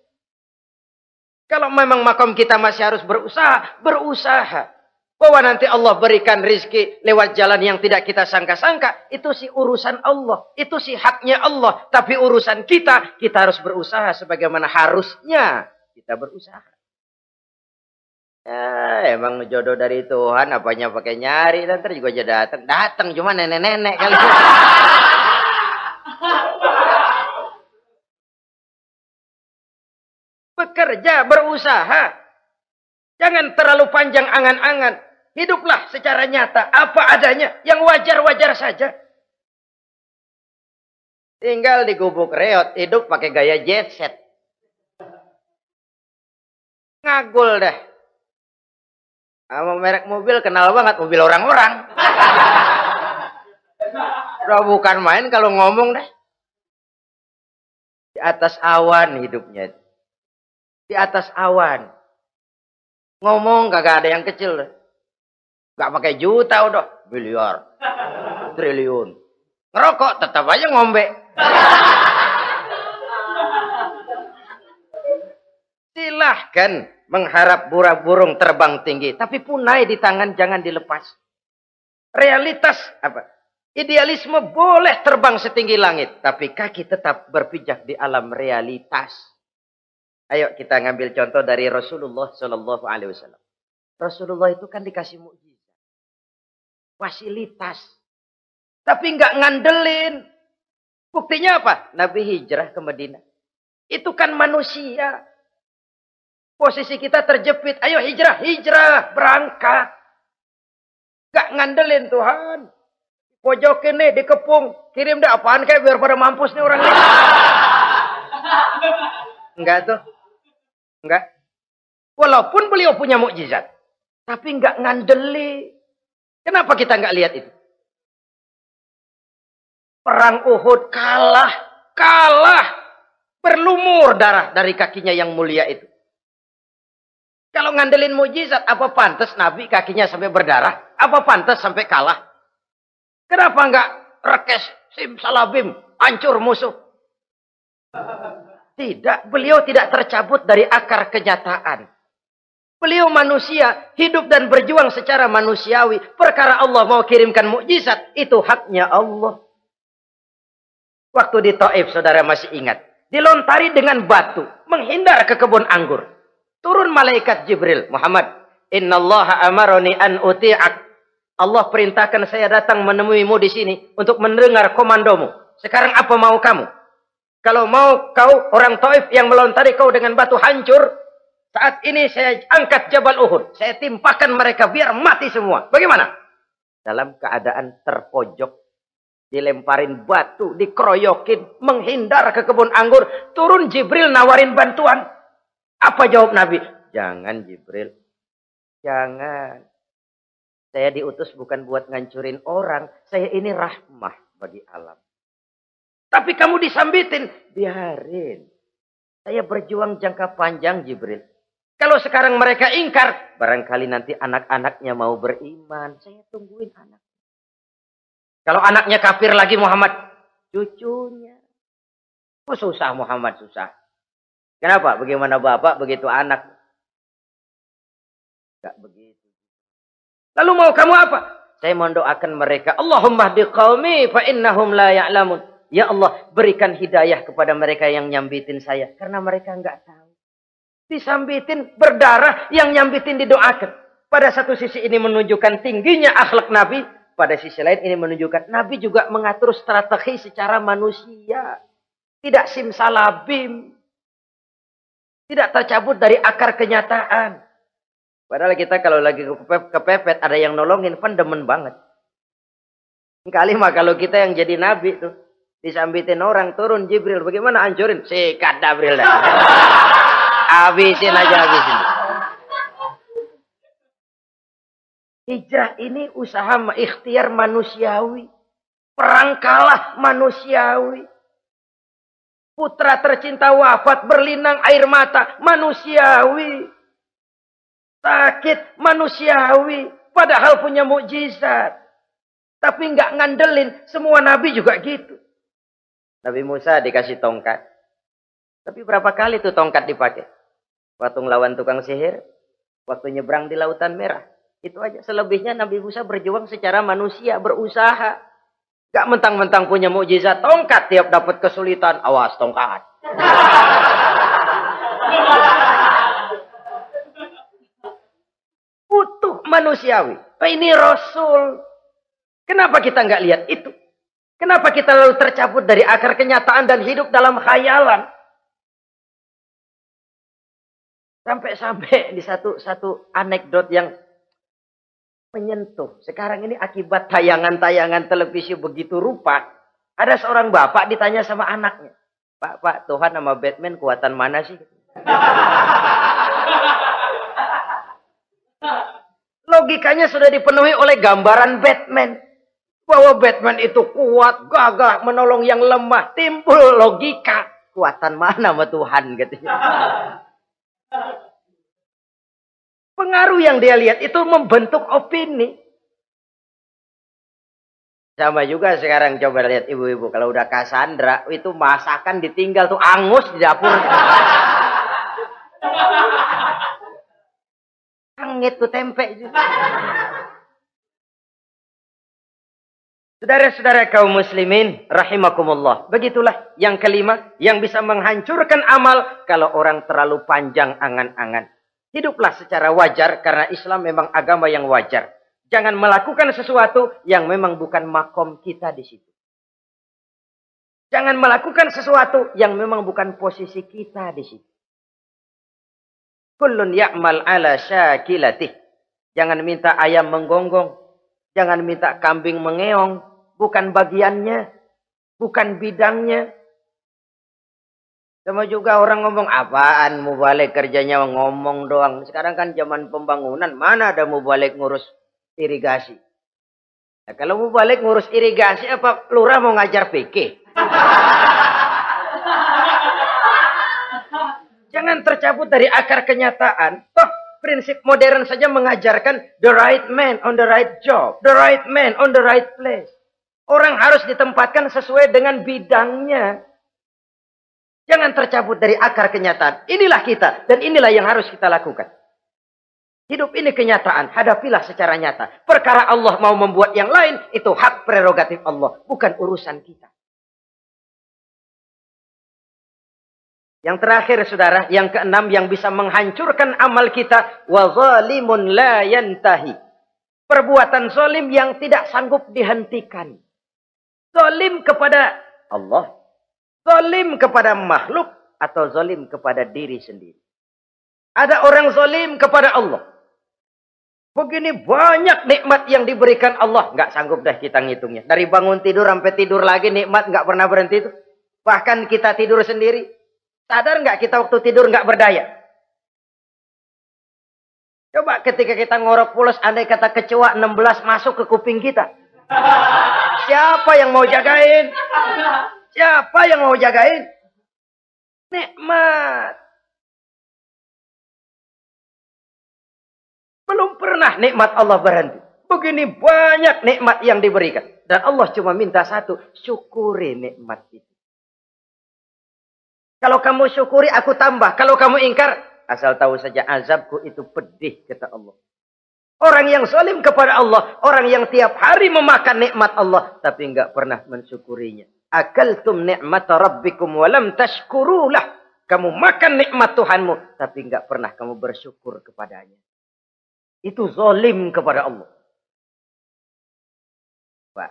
Kalau memang makom kita masih harus berusaha, berusaha. Bahwa nanti Allah berikan rizki lewat jalan yang tidak kita sangka-sangka. Itu sih urusan Allah. Itu sih haknya Allah. Tapi urusan kita harus berusaha sebagaimana harusnya kita berusaha. Ya, emang jodoh dari Tuhan, apanya pakai nyari. Nanti juga aja datang. Datang cuma nenek-nenek kali. Bekerja, berusaha. Jangan terlalu panjang angan-angan. Hiduplah secara nyata. Apa adanya. Yang wajar-wajar saja. Tinggal di gubuk reot. Hidup pakai gaya jet set. Ngagul dah. Sama merek mobil kenal banget. Mobil orang-orang. Udah bukan main kalau ngomong dah. Di atas awan hidupnya. Di atas awan. Ngomong kagak ada yang kecil. Gak pakai juta udah. Miliar. Triliun. Ngerokok tetap aja ngombe. Silahkan mengharap burung terbang tinggi. Tapi punai di tangan jangan dilepas. Realitas apa? Idealisme boleh terbang setinggi langit. Tapi kaki tetap berpijak di alam realitas. Ayo kita ngambil contoh dari Rasulullah Sallallahu Alaihi Wasallam. Rasulullah itu kan dikasih mukjizat. Fasilitas. Tapi nggak ngandelin. Buktinya apa? Nabi hijrah ke Madinah. Itu kan manusia. Posisi kita terjepit. Ayo hijrah, hijrah, berangkat. Gak ngandelin Tuhan. Pojokin nih, dikepung. Kirim deh apaan kayak biar pada mampus nih orang ini. Enggak tuh. Enggak. Walaupun beliau punya mukjizat. Tapi enggak ngandeli. Kenapa kita enggak lihat itu? Perang Uhud kalah. Kalah. Berlumur darah dari kakinya yang mulia itu. Kalau ngandelin mukjizat, apa pantas Nabi kakinya sampai berdarah? Apa pantas sampai kalah? Kenapa enggak rekes, simsalabim, hancur musuh? Tidak, beliau tidak tercabut dari akar kenyataan. Beliau manusia, hidup dan berjuang secara manusiawi. Perkara Allah mau kirimkan mukjizat, itu haknya Allah. Waktu di Taif, saudara masih ingat. Dilontari dengan batu, menghindar ke kebun anggur. Turun malaikat Jibril, Muhammad, innallaha amaroni an uti'ak. Allah perintahkan saya datang menemuimu di sini untuk mendengar komandomu. Sekarang apa mau kamu? Kalau mau kau orang Taif yang melontari kau dengan batu hancur, saat ini saya angkat Jabal Uhud. Saya timpakan mereka biar mati semua. Bagaimana? Dalam keadaan terpojok. Dilemparin batu, dikeroyokin, menghindar ke kebun anggur. Turun Jibril nawarin bantuan. Apa jawab Nabi? Jangan Jibril. Jangan. Saya diutus bukan buat ngancurin orang. Saya ini rahmah bagi alam. Tapi kamu disambitin. Biarin. Saya berjuang jangka panjang Jibril. Kalau sekarang mereka ingkar. Barangkali nanti anak-anaknya mau beriman. Saya tungguin anak. Kalau anaknya kafir lagi Muhammad. Cucunya. Oh susah Muhammad, susah. Kenapa? Bagaimana bapak, begitu anak. Enggak begitu. Lalu mau kamu apa? Saya mendoakan mereka. Allahumma hdi qaumi fa innahum la ya'lamun. Ya Allah, berikan hidayah kepada mereka yang nyambitin saya. Karena mereka enggak tahu. Disambitin, berdarah, yang nyambitin didoakan. Pada satu sisi ini menunjukkan tingginya akhlak Nabi. Pada sisi lain ini menunjukkan Nabi juga mengatur strategi secara manusia. Tidak simsalabim. Tidak tercabut dari akar kenyataan. Padahal kita kalau lagi kepepet ada yang nolongin, kan demen banget. Kali mah kalau kita yang jadi Nabi tuh. Disambitin orang, turun Jibril. Bagaimana hancurin? Sikat Jibril dah. Habisin aja, habisin. Hijrah ini usaha ikhtiar manusiawi. Perang kalah manusiawi. Putra tercinta wafat berlinang air mata manusiawi. Sakit manusiawi. Padahal punya mukjizat. Tapi nggak ngandelin. Semua nabi juga gitu. Nabi Musa dikasih tongkat. Tapi berapa kali tuh tongkat dipakai? Waktu ngelawan tukang sihir. Waktu nyebrang di Lautan Merah. Itu aja. Selebihnya Nabi Musa berjuang secara manusia, berusaha. Gak mentang-mentang punya mukjizat tongkat, tiap dapat kesulitan, awas tongkat. Utuh manusiawi. Ini Rasul. Kenapa kita nggak lihat itu? Kenapa kita lalu tercabut dari akar kenyataan dan hidup dalam khayalan? Sampai di satu anekdot yang menyentuh. Sekarang ini akibat tayangan-tayangan televisi begitu rupa. Ada seorang bapak ditanya sama anaknya. Pak, Tuhan sama Batman kuatan mana sih? Logikanya sudah dipenuhi oleh gambaran Batman. Bahwa Batman itu kuat, gagah, menolong yang lemah. Timbul logika. Kuatan mana sama Tuhan katanya. Pengaruh yang dia lihat itu membentuk opini. Sama juga sekarang coba lihat ibu-ibu. Kalau udah Cassandra, itu masakan ditinggal tuh angus di dapur. Hangit tuh tempe. Saudara-saudara kaum muslimin, rahimakumullah. Begitulah yang kelima, yang bisa menghancurkan amal kalau orang terlalu panjang angan-angan. Hiduplah secara wajar karena Islam memang agama yang wajar. Jangan melakukan sesuatu yang memang bukan makom kita di situ. Jangan melakukan sesuatu yang memang bukan posisi kita di situ. Kullun ya'mal ala syakilatih. Jangan minta ayam menggonggong. Jangan minta kambing mengeong. Bukan bagiannya. Bukan bidangnya. Sama juga orang ngomong, apaan mubalik kerjanya ngomong doang. Sekarang kan zaman pembangunan. Mana ada mubalik ngurus irigasi. Nah, kalau mubalik ngurus irigasi, apa lurah mau ngajar fikih? Jangan tercabut dari akar kenyataan. Toh prinsip modern saja mengajarkan the right man on the right job. The right man on the right place. Orang harus ditempatkan sesuai dengan bidangnya. Jangan tercabut dari akar kenyataan. Inilah kita dan inilah yang harus kita lakukan. Hidup ini kenyataan. Hadapilah secara nyata. Perkara Allah mau membuat yang lain, itu hak prerogatif Allah. Bukan urusan kita. Yang terakhir saudara, yang keenam yang bisa menghancurkan amal kita. Wa zalimun la yantahi. Perbuatan zalim yang tidak sanggup dihentikan. Zalim kepada Allah. Zalim kepada makhluk. Atau zalim kepada diri sendiri. Ada orang zalim kepada Allah. Begini banyak nikmat yang diberikan Allah. Nggak sanggup dah kita ngitungnya. Dari bangun tidur sampai tidur lagi nikmat nggak pernah berhenti itu. Bahkan kita tidur sendiri. Sadar nggak kita waktu tidur nggak berdaya? Coba ketika kita ngorok pulas, andai kata kecoa 16 masuk ke kuping kita. Siapa yang mau jagain? Siapa yang mau jagain? Nikmat. Belum pernah nikmat Allah berhenti. Begini banyak nikmat yang diberikan. Dan Allah cuma minta satu. Syukuri nikmat itu. Kalau kamu syukuri, aku tambah. Kalau kamu ingkar, asal tahu saja azabku itu pedih, kata Allah. Orang yang zalim kepada Allah. Orang yang tiap hari memakan nikmat Allah. Tapi enggak pernah mensyukurinya. Akaltum ni'mata rabbikum walam tashkurulah. Kamu makan nikmat Tuhanmu. Tapi enggak pernah kamu bersyukur kepadanya. Itu zalim kepada Allah. Pak,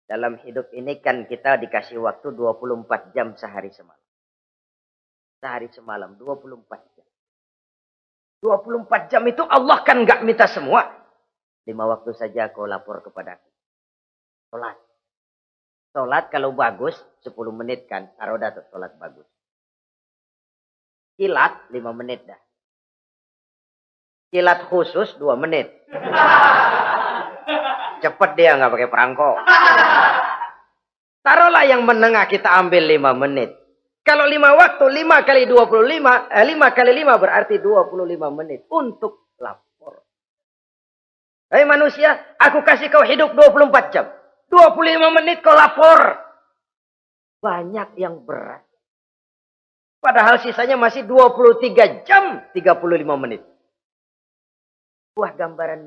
dalam hidup ini kan kita dikasih waktu 24 jam sehari semalam. Sehari semalam, 24 jam. 24 jam itu Allah kan nggak minta semua. 5 waktu saja kau lapor kepadaku. Sholat. Sholat kalau bagus, 10 menit kan. Taruh dah tuh, sholat bagus. Kilat, 5 menit dah. Kilat khusus 2 menit. Cepet dia nggak pakai perangko. Taruhlah yang menengah kita ambil 5 menit. Kalau 5 waktu, 5 kali 25, 5 kali 5 berarti 25 menit untuk lapor. Hei manusia, aku kasih kau hidup 24 jam. 25 menit kau lapor. Banyak yang berat. Padahal sisanya masih 23 jam 35 menit. Buah gambaran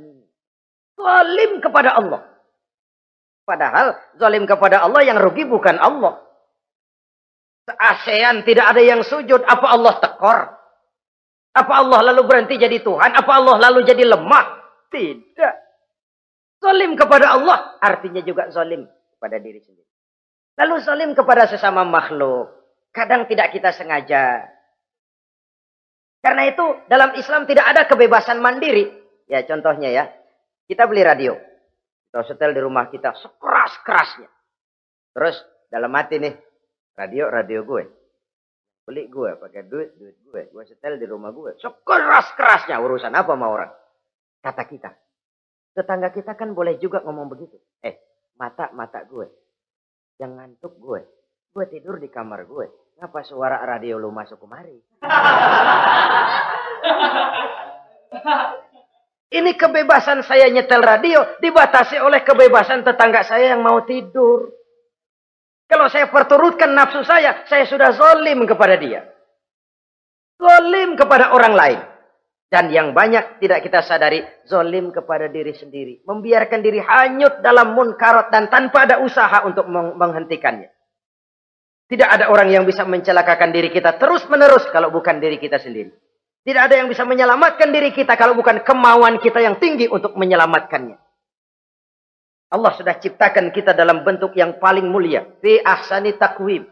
zalim kepada Allah. Padahal zalim kepada Allah yang rugi bukan Allah. Se-ASEAN tidak ada yang sujud. Apa Allah tekor? Apa Allah lalu berhenti jadi Tuhan? Apa Allah lalu jadi lemah? Tidak. Zalim kepada Allah artinya juga zalim kepada diri sendiri. Lalu zalim kepada sesama makhluk. Kadang tidak kita sengaja. Karena itu dalam Islam tidak ada kebebasan mandiri. Ya contohnya ya. Kita beli radio. Kita setel di rumah kita sekeras-kerasnya. Terus dalam hati nih. Radio gue. Beli gue. Pakai duit gue. Gue setel di rumah gue. Sekeras-kerasnya. Urusan apa sama orang? Kata kita. Tetangga kita kan boleh juga ngomong begitu. Mata gue. Yang ngantuk gue. Gue tidur di kamar gue. Ngapa suara radio lu masuk kemari? Ini kebebasan saya nyetel radio. Dibatasi oleh kebebasan tetangga saya yang mau tidur. Kalau saya perturutkan nafsu saya sudah zalim kepada dia. Zalim kepada orang lain. Dan yang banyak tidak kita sadari, zalim kepada diri sendiri. Membiarkan diri hanyut dalam munkarat dan tanpa ada usaha untuk menghentikannya. Tidak ada orang yang bisa mencelakakan diri kita terus-menerus kalau bukan diri kita sendiri. Tidak ada yang bisa menyelamatkan diri kita kalau bukan kemauan kita yang tinggi untuk menyelamatkannya. Allah sudah ciptakan kita dalam bentuk yang paling mulia. Fi ahsani taqwim.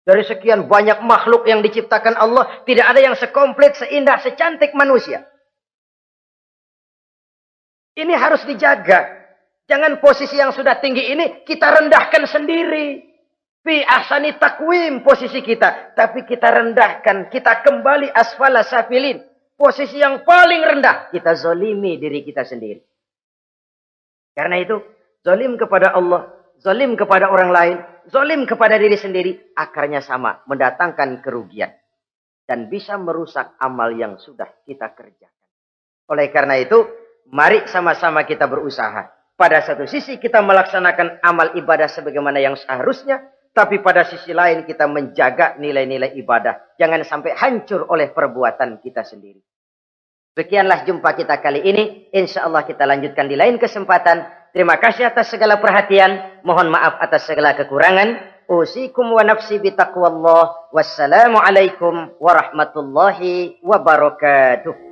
Dari sekian banyak makhluk yang diciptakan Allah, tidak ada yang sekomplit, seindah, secantik manusia. Ini harus dijaga. Jangan posisi yang sudah tinggi ini kita rendahkan sendiri. Fi ahsani taqwim posisi kita. Tapi kita rendahkan, kita kembali asfala safilin. Posisi yang paling rendah, kita zalimi diri kita sendiri. Karena itu, zalim kepada Allah, zalim kepada orang lain, zalim kepada diri sendiri, akarnya sama, mendatangkan kerugian. Dan bisa merusak amal yang sudah kita kerjakan. Oleh karena itu, mari sama-sama kita berusaha. Pada satu sisi kita melaksanakan amal ibadah sebagaimana yang seharusnya, tapi pada sisi lain kita menjaga nilai-nilai ibadah. Jangan sampai hancur oleh perbuatan kita sendiri. Sekianlah jumpa kita kali ini. Insya Allah kita lanjutkan di lain kesempatan. Terima kasih atas segala perhatian. Mohon maaf atas segala kekurangan. Usikum wa nafsi bitaqwallah. Wassalamualaikum warahmatullahi wabarakatuh.